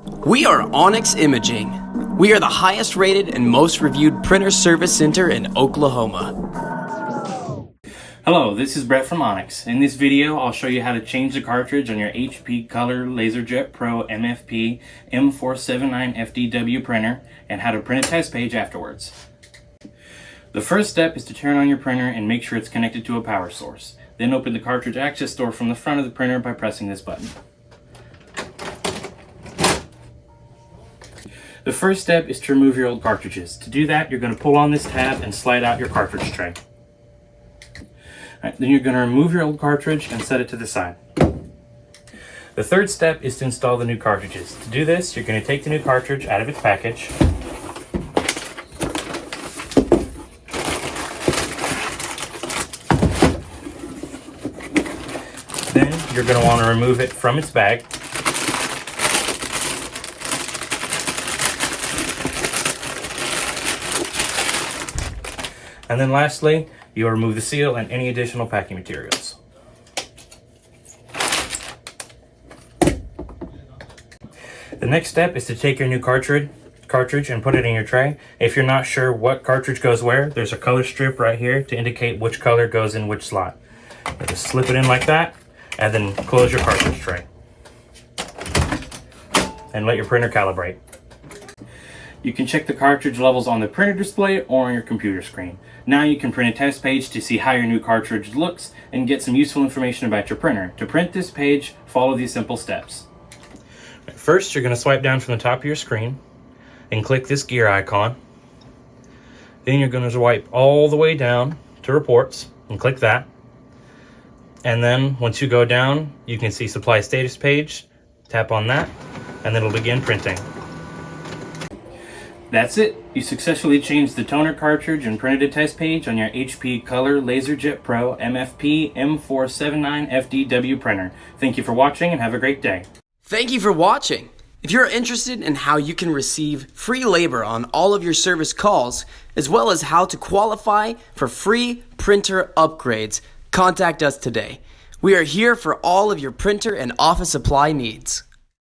We are Onyx Imaging. We are the highest rated and most reviewed printer service center in Oklahoma. Hello, this is Brett from Onyx. In this video, I'll show you how to change the cartridge on your HP Color LaserJet Pro MFP M479 FDW printer and how to print a test page afterwards. The first step is to turn on your printer and make sure it's connected to a power source. Then open the cartridge access door from the front of the printer by pressing this button. The first step is to remove your old cartridges. To do that, you're going to pull on this tab and slide out your cartridge tray. Then you're going to remove your old cartridge and set it to the side. The third step is to install the new cartridges. To do this, you're going to take the new cartridge out of its package. Then you're going to want to remove it from its bag. And then lastly, you'll remove the seal and any additional packing materials. The next step is to take your new cartridge and put it in your tray. If you're not sure what cartridge goes where, there's a color strip right here to indicate which color goes in which slot. Just slip it in like that, and then close your cartridge tray. And let your printer calibrate. You can check the cartridge levels on the printer display or on your computer screen. Now you can print a test page to see how your new cartridge looks and get some useful information about your printer. To print this page, follow these simple steps. First, you're going to swipe down from the top of your screen and click this gear icon. Then you're going to swipe all the way down to reports and click that. And then once you go down, you can see supply status page. Tap on that and then it'll begin printing. That's it. You successfully changed the toner cartridge and printed a test page on your HP Color LaserJet Pro MFP M479 FDW printer. Thank you for watching and have a great day. Thank you for watching. If you're interested in how you can receive free labor on all of your service calls, as well as how to qualify for free printer upgrades, contact us today. We are here for all of your printer and office supply needs.